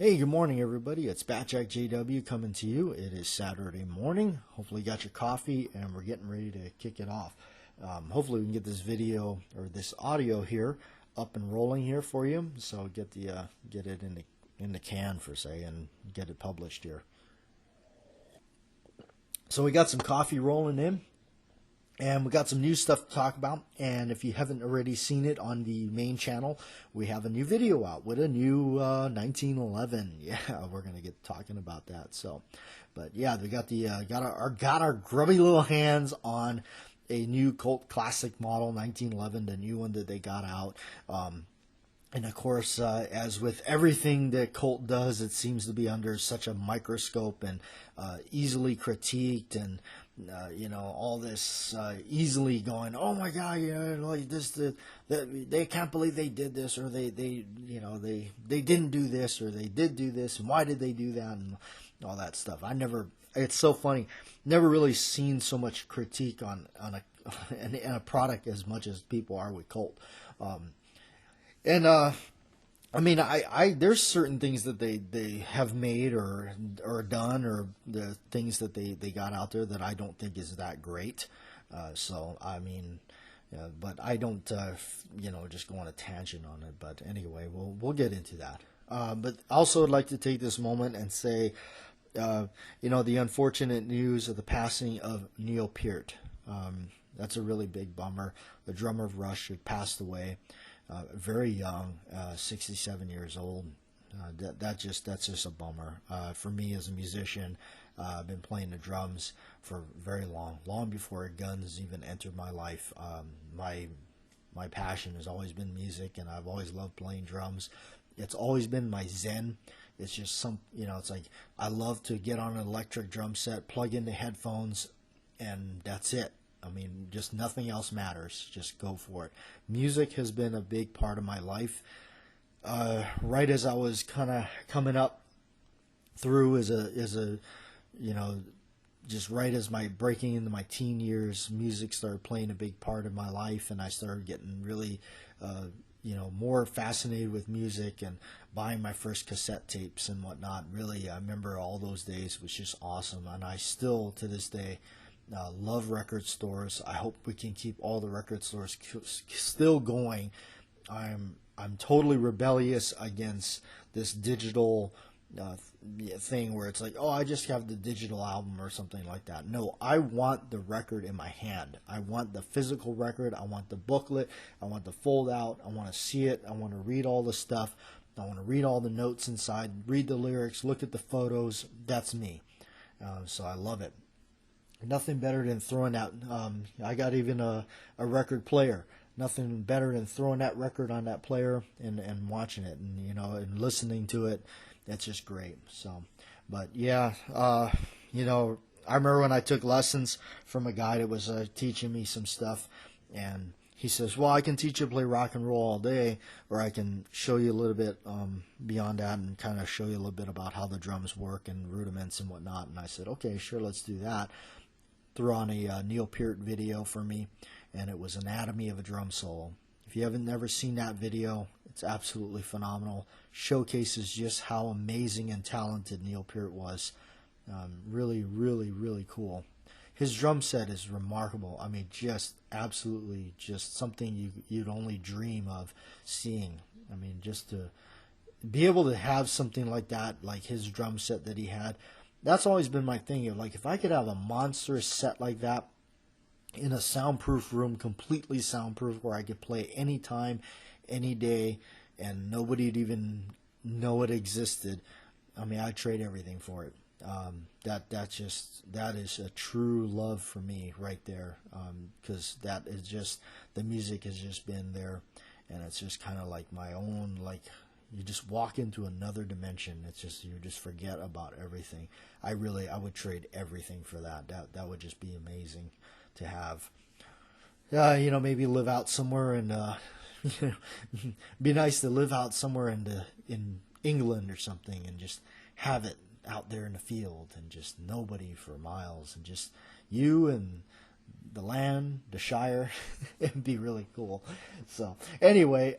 Hey, good morning, everybody. It's Batjack JW coming to you. It is Saturday morning. Hopefully, you got your coffee, and we're getting ready to kick it off. Hopefully, we can get this video or this audio here up and rolling here for you. So get it in the can for say and get it published here. So we got some coffee rolling in. And we got some new stuff to talk about. And if you haven't already seen it on the main channel, we have a new video out with a new 1911. Yeah, we're gonna get talking about that. So, but yeah, we got the got our grubby little hands on a new Colt Classic model 1911, the new one that they got out. And of course, as with everything that Colt does, it seems to be under such a microscope and easily critiqued, and all this easily going, oh my God, like this, they can't believe they did this, or they didn't do this, or they did do this, and why did they do that, and all that stuff. It's so funny, never really seen so much critique on a product as much as people are with Colt. And I mean, I there's certain things that they have made or done, or the things that they got out there that I don't think is that great. So I mean, but I don't just go on a tangent on it. But anyway, we'll get into that. But also, I'd like to take this moment and say, the unfortunate news of the passing of Neil Peart. That's a really big bummer. The drummer of Rush had passed away. Very young, 67 years old. That's just a bummer. For me as a musician, I've been playing the drums for very long before guns even entered my life. My passion has always been music, and I've always loved playing drums. It's always been my zen. It's just it's like I love to get on an electric drum set, plug in the headphones, and that's it. I mean, just nothing else matters. Just go for it. Music has been a big part of my life. Right as I was kind of coming up through as a just right as my breaking into my teen years, music started playing a big part of my life, and I started getting really, more fascinated with music and buying my first cassette tapes and whatnot. Really, I remember all those days. It was just awesome, and I still, to this day, love record stores. I hope we can keep all the record stores still going. I'm totally rebellious against this digital thing where it's like, oh, I just have the digital album or something like that. No, I want the record in my hand. I want the physical record. I want the booklet. I want the fold out. I want to see it. I want to read all the stuff. I want to read all the notes inside, read the lyrics, look at the photos. That's me. So I love it. Nothing better than throwing out. I got even a record player. Nothing better than throwing that record on that player and watching it and listening to it. That's just great. So, but yeah, I remember when I took lessons from a guy that was teaching me some stuff, and he says, "Well, I can teach you to play rock and roll all day, or I can show you a little bit beyond that and kind of show you a little bit about how the drums work and rudiments and whatnot." And I said, "Okay, sure, let's do that." Threw on a Neil Peart video for me, and it was Anatomy of a Drum Solo. If you haven't never seen that video, it's absolutely phenomenal. Showcases just how amazing and talented Neil Peart was. Really, really, really cool. His drum set is remarkable. I mean, just absolutely just something you'd only dream of seeing. I mean, just to be able to have something like that, like his drum set that he had, that's always been my thing. Like, if I could have a monstrous set like that in a soundproof room, completely soundproof, where I could play anytime, any day, and nobody'd even know it existed, I mean, I'd trade everything for it. That is a true love for me right there, because that is just, the music has just been there, and it's just kind of like my own, like, you just walk into another dimension. It's just, you just forget about everything. I would trade everything for that. That would just be amazing to have. Maybe live out somewhere and be nice to live out somewhere in England or something, and just have it out there in the field, and just nobody for miles, and just you and the land, the Shire. It'd be really cool. So anyway,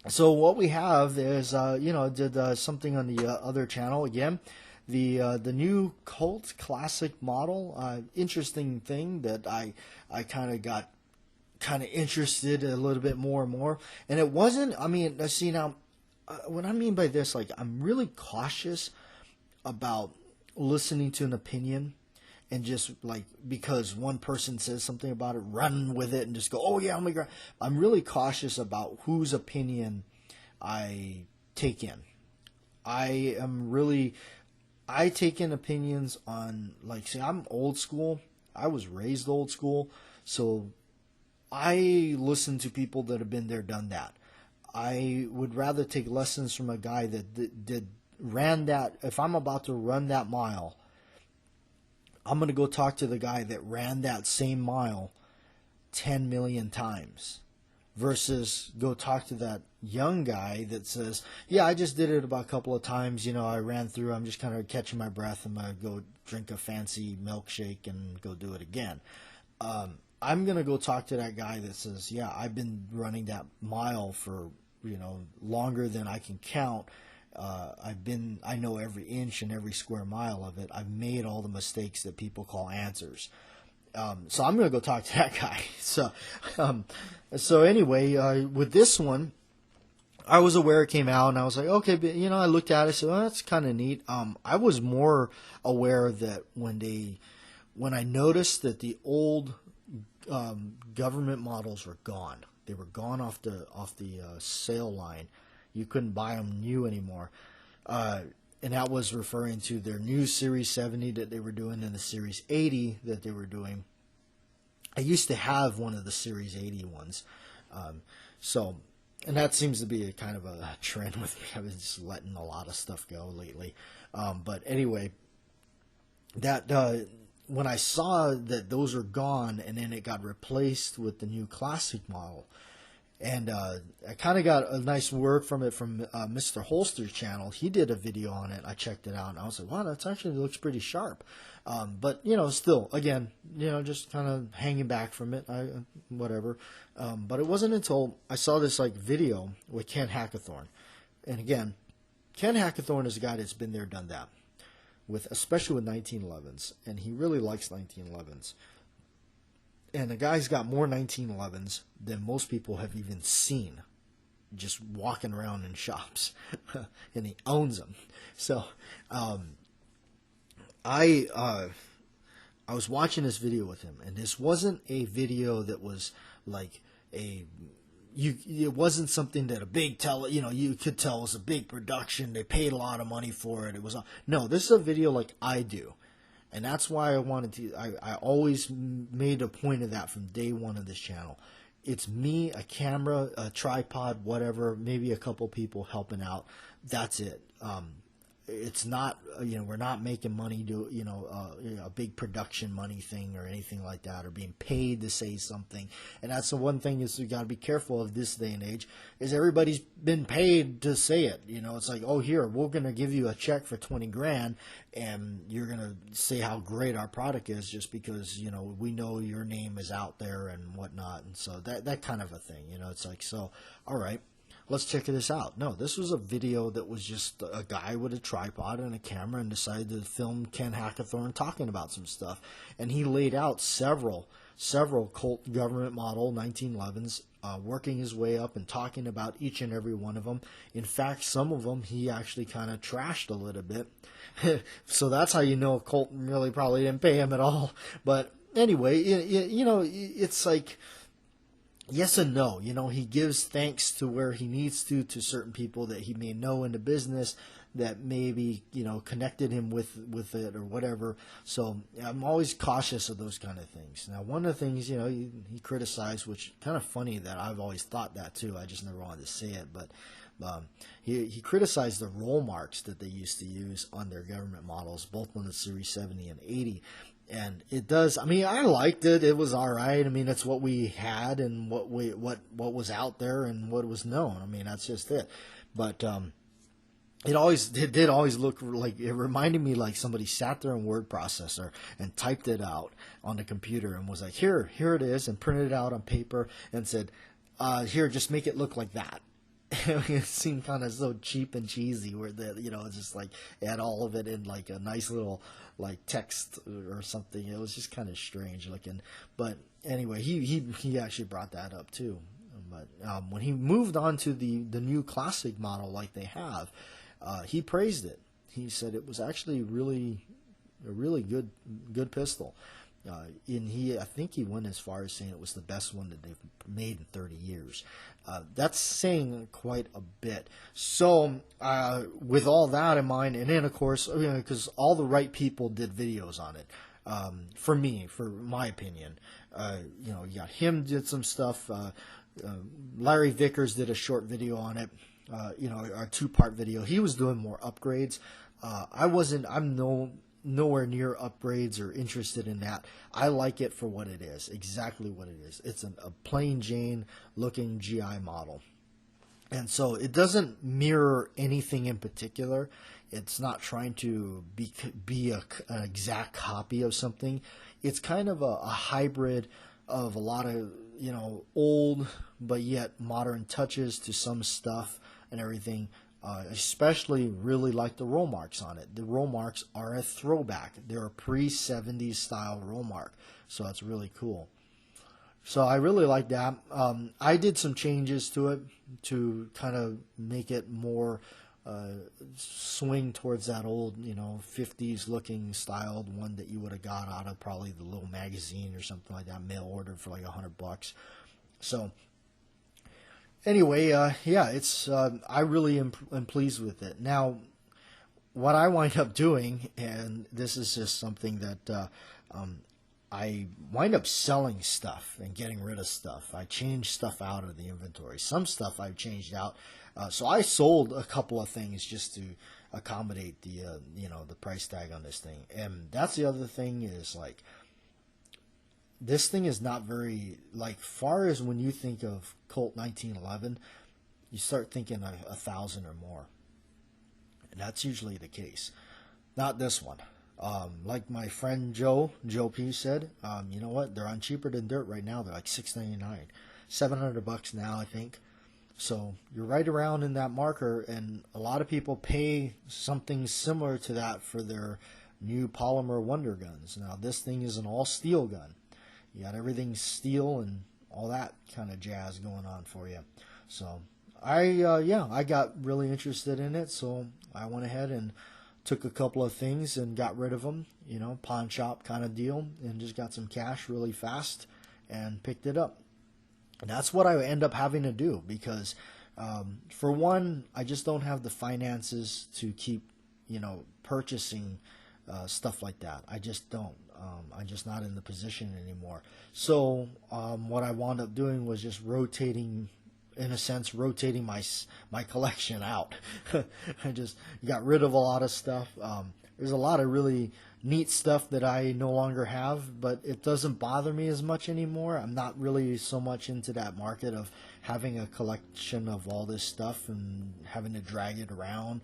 So what we have is, did something on the other channel again. The new Cult Classic model, interesting thing that I kind of got kind of interested a little bit more and more. And it wasn't. I mean, see now, what I mean by this, like I'm really cautious about listening to an opinion and just like because one person says something about it, run with it and just go, oh yeah, oh my god. I'm really cautious about whose opinion I take in. I am really, I take in opinions on like, see, I'm old school. I was raised old school, so I listen to people that have been there, done that. I would rather take lessons from a guy that did ran that. If I'm about to run that mile, I'm going to go talk to the guy that ran that same mile 10 million times versus go talk to that young guy that says, yeah, I just did it about a couple of times. You know, I ran through, I'm just kind of catching my breath. I'm going to go drink a fancy milkshake and go do it again. I'm going to go talk to that guy that says, yeah, I've been running that mile for, longer than I can count. I know every inch and every square mile of it. I've made all the mistakes that people call answers. So I'm going to go talk to that guy. So anyway, with this one, I was aware it came out and I was like, okay, but, I looked at it and said, well, that's kind of neat. I was more aware that when I noticed that the old government models were gone. They were gone off the sale line. You couldn't buy them new anymore. And that was referring to their new Series 70 that they were doing and the Series 80 that they were doing. I used to have one of the Series 80 ones. And that seems to be a kind of a trend with me. I've been just letting a lot of stuff go lately. But anyway, that when I saw that those are gone and then it got replaced with the new Classic model, and I kind of got a nice word from it from Mr. Holster's channel. He did a video on it. I checked it out, and I was like, wow, that actually looks pretty sharp. But, still, again, just kind of hanging back from it, whatever. But it wasn't until I saw this, video with Ken Hackathorn. And again, Ken Hackathorn is a guy that's been there, done that, especially with 1911s. And he really likes 1911s. And the guy's got more 1911s than most people have even seen just walking around in shops. And he owns them. So I was watching this video with him, and this wasn't a video that was like it wasn't something that a big you could tell was a big production. They paid a lot of money for it. No, this is a video like I do. And that's why I wanted to, I always made a point of that from day one of this channel. It's me, a camera, a tripod, whatever, maybe a couple people helping out. That's it. It's not, we're not making money a big production money thing or anything like that, or being paid to say something. And that's the one thing is you got to be careful of this day and age is everybody's been paid to say it. It's like, oh, here, we're going to give you a check for 20 grand and you're going to say how great our product is just because, we know your name is out there and whatnot. And so that kind of a thing, it's like, so, all right. Let's check this out. No, this was a video that was just a guy with a tripod and a camera and decided to film Ken Hackathorn talking about some stuff. And he laid out several Colt government model 1911s, working his way up and talking about each and every one of them. In fact, some of them he actually kind of trashed a little bit. So that's how you know Colt really probably didn't pay him at all. But anyway, it's like, yes and no. He gives thanks to where he needs to certain people that he may know in the business that maybe, connected him with it or whatever. So I'm always cautious of those kind of things. Now, one of the things, he criticized, which kind of funny that I've always thought that too. I just never wanted to say it. But he criticized the roll marks that they used to use on their government models, both on the Series 70 and 80. And it does. I mean, I liked it. It was all right. I mean, it's what we had and what was out there and what was known. I mean, that's just it. But it did always look like it reminded me like somebody sat there in word processor and typed it out on the computer and was like, here it is, and printed it out on paper and said, here, just make it look like that. It seemed kind of so cheap and cheesy, where it's just like it had all of it in like a nice little like text or something. It was just kind of strange looking. But anyway, he actually brought that up too. But when he moved on to the new classic model like they have, he praised it. He said it was actually a really good pistol. I think he went as far as saying it was the best one that they've made in 30 years. That's saying quite a bit. So, with all that in mind, and then of course, because all the right people did videos on it. For my opinion, you got him did some stuff. Larry Vickers did a short video on it. A 2-part video. He was doing more upgrades. I'm nowhere near upgrades or interested in that. I like it for what it is, exactly what it is. It's a plain Jane looking GI model. And so it doesn't mirror anything in particular. It's not trying to be an exact copy of something. It's kind of a hybrid of a lot of, old but yet modern touches to some stuff and everything. Especially really like the roll marks on it. The roll marks are a throwback. They're a pre-70s style roll mark. So that's really cool. So I really like that. I did some changes to it to kind of make it more swing towards that old, 50s looking styled one that you would have got out of probably the little magazine or something like that, mail ordered for like $100. So anyway, it's I really am pleased with it. Now, what I wind up doing, and this is just something that I wind up selling stuff and getting rid of stuff. I change stuff out of the inventory. Some stuff I've changed out. So I sold a couple of things just to accommodate the price tag on this thing. And that's the other thing is like, this thing is not very, like, far as when you think of Colt 1911, you start thinking 1,000 or more. And that's usually the case. Not this one. Like my friend Joe P said, you know what? They're on cheaper than dirt right now. They're like $699, $700 now, I think. So you're right around in that marker, and a lot of people pay something similar to that for their new polymer Wonder guns. Now this thing is an all steel gun. You got everything steel and all that kind of jazz going on for you. So I got really interested in it, so I went ahead and took a couple of things and got rid of them, pawn shop kind of deal, and just got some cash really fast and picked it up. And that's what I end up having to do because, for one, I just don't have the finances to keep, purchasing stuff like that. I just don't. I'm just not in the position anymore. So what I wound up doing was just rotating my collection out. I just got rid of a lot of stuff. There's a lot of really neat stuff that I no longer have, but it doesn't bother me as much anymore. I'm not really so much into that market of having a collection of all this stuff and having to drag it around.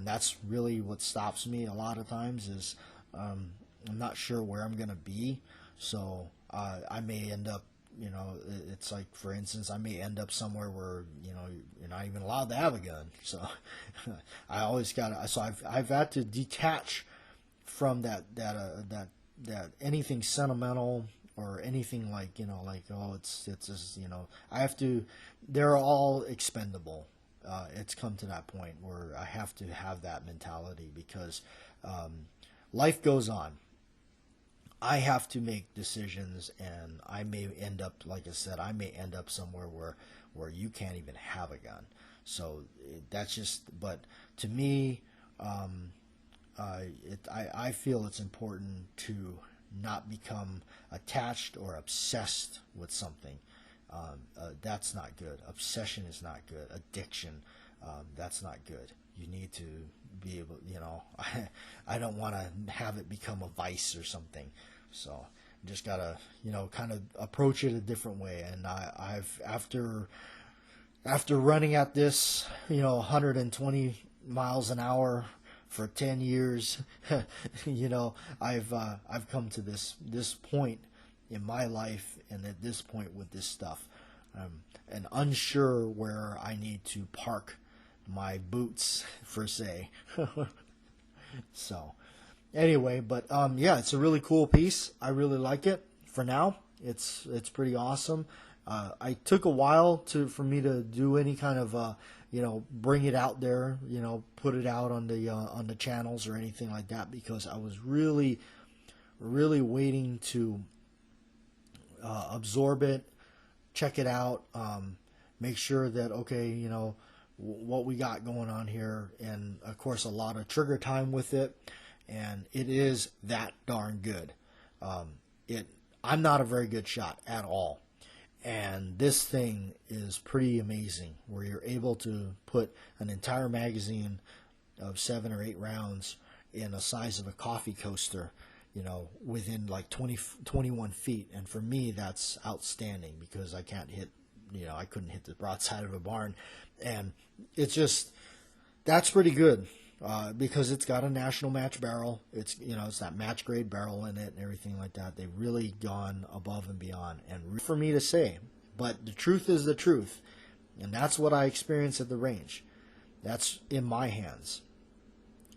That's really what stops me a lot of times is I'm not sure where I'm going to be, so I may end up, it's like, for instance, I may end up somewhere where, you're not even allowed to have a gun. So I always I've had to detach from that anything sentimental or anything like, it's just, I have to, they're all expendable. It's come to that point where I have to have that mentality because life goes on. I have to make decisions, and I may end up, like I said, somewhere where you can't even have a gun. So that's just, but to me, I feel it's important to not become attached or obsessed with something. That's not good. Obsession is not good. Addiction, that's not good. You need to be able, I don't want to have it become a vice or something. So just gotta, kind of approach it a different way. And I've after running at this, 120 miles an hour for 10 years, I've come to this point in my life, and at this point with this stuff, and unsure where I need to park my boots, per se. So, anyway, but yeah, it's a really cool piece. I really like it. For now, it's pretty awesome. I took a while for me to do any kind of bring it out there, put it out on the channels or anything like that, because I was really waiting to absorb it, check it out, make sure that, okay, what we got going on here, and of course a lot of trigger time with it, and it is that darn good. I'm not a very good shot at all, and this thing is pretty amazing, where you're able to put an entire magazine of 7 or 8 rounds in the size of a coffee coaster, within like 21 feet. And for me, that's outstanding, because I can't hit, I couldn't hit the broadside of a barn. And it's just, that's pretty good, because it's got a national match barrel. It's, it's that match grade barrel in it and everything like that. They've really gone above and beyond, and for me to say, but the truth is the truth. And that's what I experienced at the range. That's in my hands.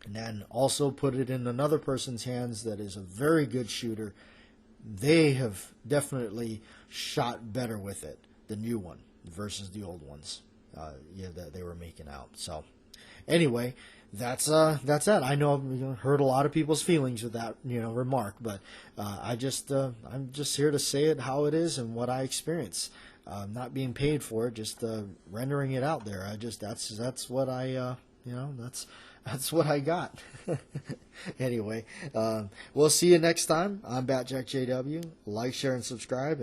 And then also put it in another person's hands that is a very good shooter. They have definitely shot better with it, the new one versus the old ones, that they were making out. So anyway, that's that. I know I've hurt a lot of people's feelings with that remark, but I'm just here to say it how it is and what I experience. Not being paid for it, just rendering it out there. That's what I that's what I got. Anyway, we'll see you next time. I'm Batjack JW. Like, share, and subscribe.